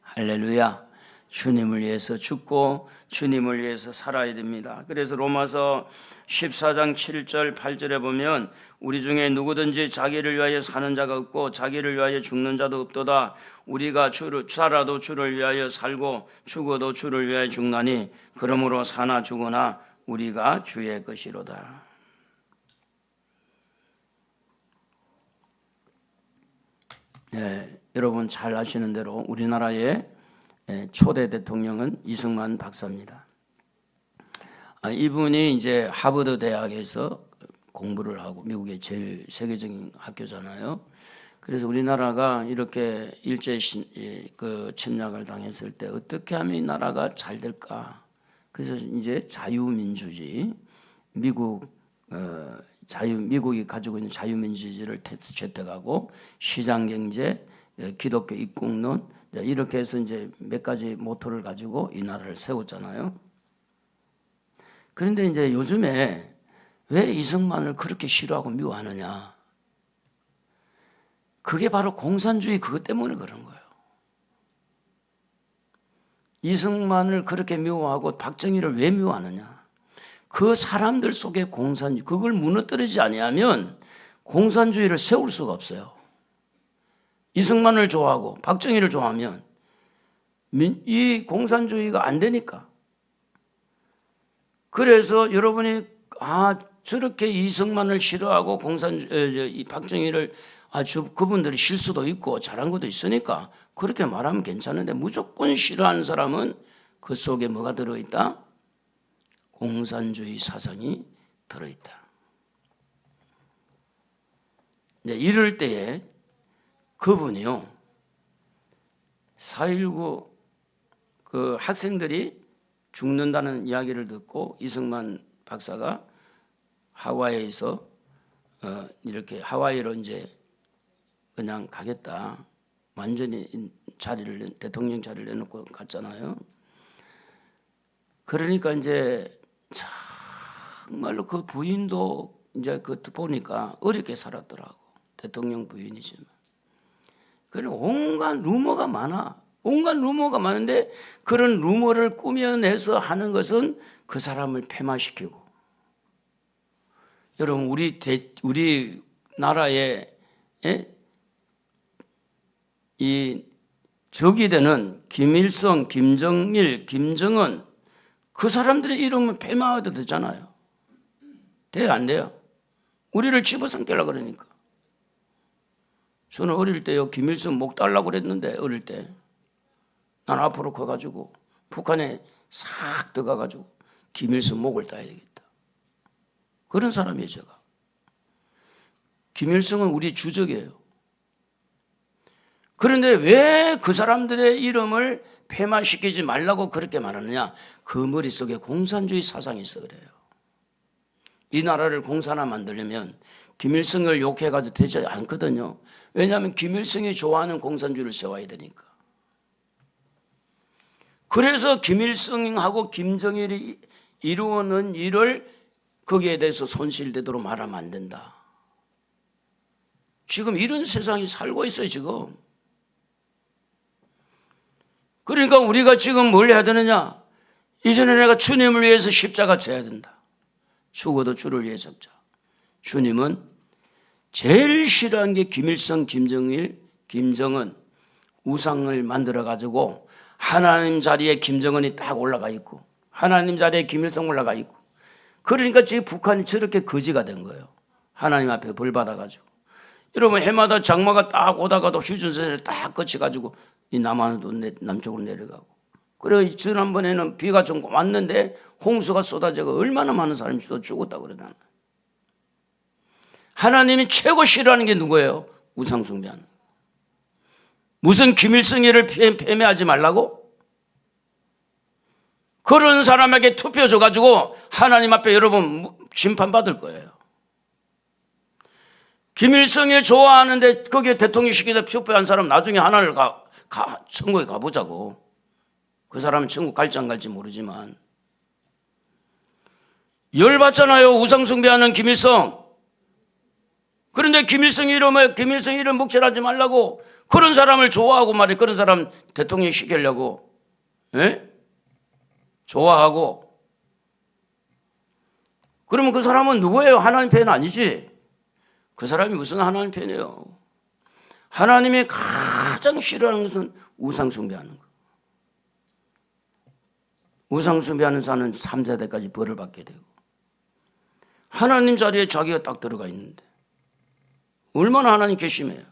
할렐루야. 주님을 위해서 죽고 주님을 위해서 살아야 됩니다. 그래서 로마서 14장 7절 8절에 보면 우리 중에 누구든지 자기를 위하여 사는 자가 없고 자기를 위하여 죽는 자도 없도다. 우리가 살아도 주를 위하여 살고 죽어도 주를 위하여 죽나니 그러므로 사나 죽으나 우리가 주의 것이로다. 여러분 잘 아시는 대로 우리나라의 초대 대통령은 이승만 박사입니다. 이분이 이제 하버드 대학에서 공부를 하고 미국의 제일 세계적인 학교잖아요. 그래서 우리나라가 이렇게 일제 침략을 당했을 때 어떻게 하면 이 나라가 잘 될까? 그래서 이제 자유민주주의, 미국이 가지고 있는 자유민주주의를 채택하고 시장경제, 기독교 입국론 이렇게 해서 이제 몇 가지 모토를 가지고 이 나라를 세웠잖아요. 그런데 이제 요즘에 왜 이승만을 그렇게 싫어하고 미워하느냐? 그게 바로 공산주의 그것 때문에 그런 거예요. 이승만을 그렇게 미워하고 박정희를 왜 미워하느냐? 그 사람들 속에 공산주의, 그걸 무너뜨리지 아니하면 공산주의를 세울 수가 없어요. 이승만을 좋아하고 박정희를 좋아하면 이 공산주의가 안 되니까. 그래서 여러분이 저렇게 이승만을 싫어하고 박정희를 그분들이 실수도 있고 잘한 것도 있으니까 그렇게 말하면 괜찮은데 무조건 싫어하는 사람은 그 속에 뭐가 들어있다? 공산주의 사상이 들어있다. 이럴 때에 그분이요 4.19 그 학생들이 죽는다는 이야기를 듣고 이승만 박사가 하와이에서 이렇게 하와이로 이제 그냥 가겠다. 완전히 대통령 자리를 내놓고 갔잖아요. 그러니까 이제 정말로 그 부인도 이제 보니까 어렵게 살았더라고. 대통령 부인이지만. 그런 온갖 루머가 많아. 온갖 루머가 많은데 그런 루머를 꾸며내서 하는 것은 그 사람을 폐마시키고. 여러분 우리 나라에 이 적이 되는 김일성, 김정일, 김정은 그 사람들의 이름은 폐마해도 되잖아요. 돼요, 안 돼요? 우리를 집어삼키려고 그러니까. 저는 어릴 때요 김일성 목 달라고 그랬는데 어릴 때 난 앞으로 가가지고 북한에 싹 들어가가지고 김일성 목을 따야 되겠다. 그런 사람이에요 제가. 김일성은 우리 주적이에요. 그런데 왜 그 사람들의 이름을 폐마시키지 말라고 그렇게 말하느냐? 그 머릿속에 공산주의 사상이 있어 그래요. 이 나라를 공산화 만들려면 김일성을 욕해가지고 되지 않거든요. 왜냐하면 김일성이 좋아하는 공산주의를 세워야 되니까. 그래서 김일성하고 김정일이 이루어낸 일을 거기에 대해서 손실되도록 말하면 안 된다. 지금 이런 세상이 살고 있어요, 지금. 그러니까 우리가 지금 뭘 해야 되느냐? 이제는 내가 주님을 위해서 십자가 져야 된다. 죽어도 주를 위해서 져. 주님은 제일 싫어하는 게 김일성, 김정일, 김정은 우상을 만들어가지고 하나님 자리에 김정은이 딱 올라가 있고 하나님 자리에 김일성 올라가 있고, 그러니까 지금 북한이 저렇게 거지가 된 거예요. 하나님 앞에 벌 받아가지고. 여러분 해마다 장마가 딱 오다가도 휴전선을 딱 거쳐가지고 이 남한도 남쪽으로 내려가고, 그래 지난번에는 비가 좀 왔는데 홍수가 쏟아져서 얼마나 많은 사람이 죽었다고 그러잖아요. 하나님이 최고 싫어하는 게 누구예요? 우상 숭배하는. 무슨 김일성이를 폐매하지 말라고? 그런 사람에게 투표 줘가지고 하나님 앞에 여러분 심판받을 거예요. 김일성을 좋아하는데 거기에 대통령 시키다 투표한 사람 나중에 하나를 천국에 가보자고. 그 사람은 천국 갈지 안 갈지 모르지만 열받잖아요. 우상 숭배하는 김일성. 그런데 김일성 이름 묵절하지 말라고 그런 사람을 좋아하고 말이에요. 그런 사람 대통령 시키려고. 예? 좋아하고. 그러면 그 사람은 누구예요? 하나님 편 아니지. 그 사람이 무슨 하나님 편이에요? 하나님이 가장 싫어하는 것은 우상 숭배하는 거. 우상 숭배하는 자는 3세대까지 벌을 받게 되고, 하나님 자리에 자기가 딱 들어가 있는데 얼마나 하나님 괘씸해요.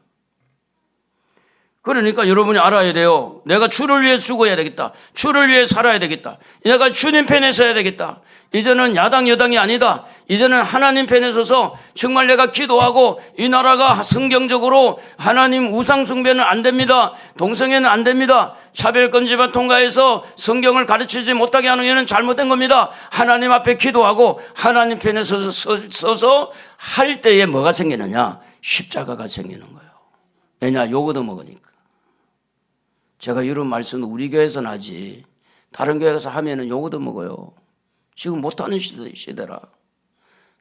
그러니까 여러분이 알아야 돼요. 내가 주를 위해 죽어야 되겠다. 주를 위해 살아야 되겠다. 내가 주님 편에 서야 되겠다. 이제는 야당 여당이 아니다. 이제는 하나님 편에 서서 정말 내가 기도하고 이 나라가 성경적으로 하나님 우상 숭배는 안 됩니다. 동성애는 안 됩니다. 차별금지法통과해서 성경을 가르치지 못하게 하는 것은 잘못된 겁니다. 하나님 앞에 기도하고 하나님 편에 서서 할 때에 뭐가 생기느냐? 십자가가 생기는 거예요. 왜냐? 요거도 먹으니까. 제가 이런 말씀은 우리 교회에서는 하지 다른 교회에서 하면은 요거도 먹어요. 지금 못하는 시대라.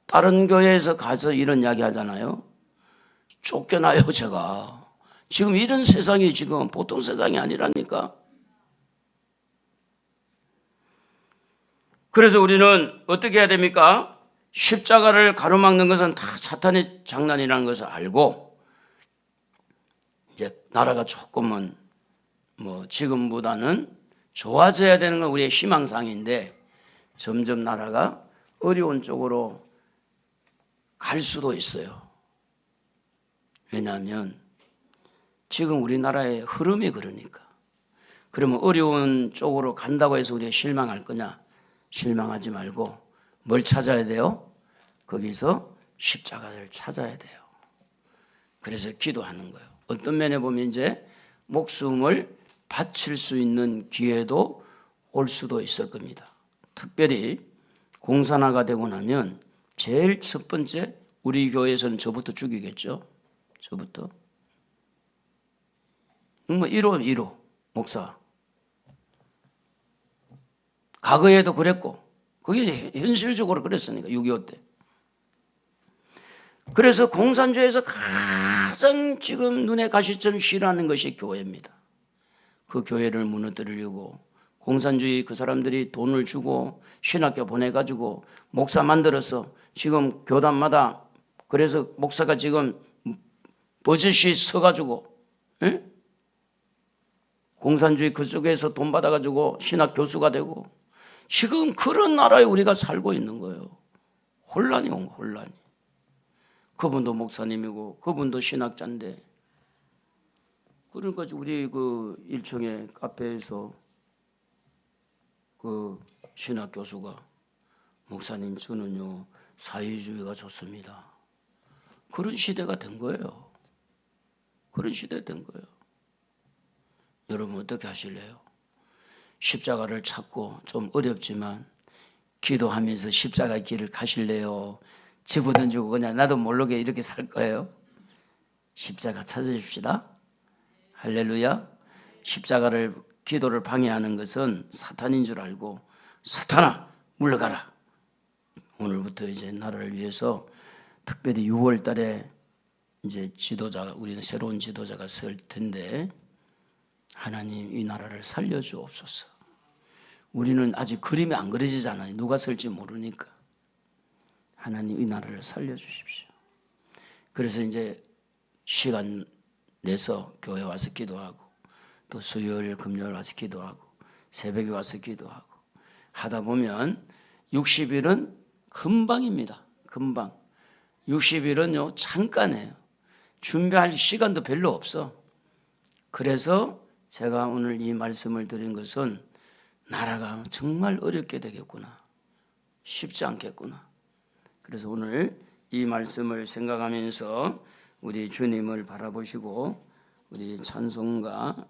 다른 교회에서 가서 이런 이야기 하잖아요. 쫓겨나요, 제가. 지금 이런 세상이 지금 보통 세상이 아니라니까. 그래서 우리는 어떻게 해야 됩니까? 십자가를 가로막는 것은 다 사탄의 장난이라는 것을 알고, 이제 나라가 조금은 지금보다는 좋아져야 되는 건 우리의 희망사항인데 점점 나라가 어려운 쪽으로 갈 수도 있어요. 왜냐하면 지금 우리나라의 흐름이 그러니까. 그러면 어려운 쪽으로 간다고 해서 우리가 실망할 거냐? 실망하지 말고 뭘 찾아야 돼요? 거기서 십자가를 찾아야 돼요. 그래서 기도하는 거예요. 어떤 면에 보면 이제 목숨을 바칠 수 있는 기회도 올 수도 있을 겁니다. 특별히 공산화가 되고 나면 제일 첫 번째 우리 교회에서는 저부터 죽이겠죠. 저부터. 1호 목사. 과거에도 그랬고 그게 현실적으로 그랬으니까 6.25 때. 그래서 공산주의에서 가장 지금 눈에 가시처럼 싫어하는 것이 교회입니다. 그 교회를 무너뜨리려고 공산주의 그 사람들이 돈을 주고 신학교 보내가지고 목사 만들어서 지금 교단마다, 그래서 목사가 지금 버젓이 서가지고 공산주의 그쪽에서 돈 받아가지고 신학 교수가 되고 지금 그런 나라에 우리가 살고 있는 거예요. 혼란이 온 거예요, 혼란이. 그분도 목사님이고 그분도 신학자인데, 그러니까 우리 그 일청의 카페에서 그 신학 교수가 목사님 저는요 사회주의가 좋습니다. 그런 시대가 된 거예요. 그런 시대가 된 거예요. 여러분 어떻게 하실래요? 십자가를 찾고 좀 어렵지만 기도하면서 십자가 길을 가실래요? 집어던 주고 그냥 나도 모르게 이렇게 살 거예요? 십자가 찾으십시다. 할렐루야. 십자가를 기도를 방해하는 것은 사탄인 줄 알고 사탄아 물러가라. 오늘부터 이제 나라를 위해서 특별히 6월 달에 이제 지도자, 우리는 새로운 지도자가 설 텐데 하나님 이 나라를 살려주옵소서. 우리는 아직 그림이 안 그려지잖아요. 누가 설지 모르니까. 하나님 이 나라를 살려주십시오. 그래서 이제 시간 내서 교회 와서 기도하고 또 수요일 금요일 와서 기도하고 새벽에 와서 기도하고 하다 보면 60일은 금방입니다. 금방. 60일은요 잠깐이에요. 준비할 시간도 별로 없어. 그래서 제가 오늘 이 말씀을 드린 것은 나라가 정말 어렵게 되겠구나. 쉽지 않겠구나. 그래서 오늘 이 말씀을 생각하면서 우리 주님을 바라보시고 우리 찬송가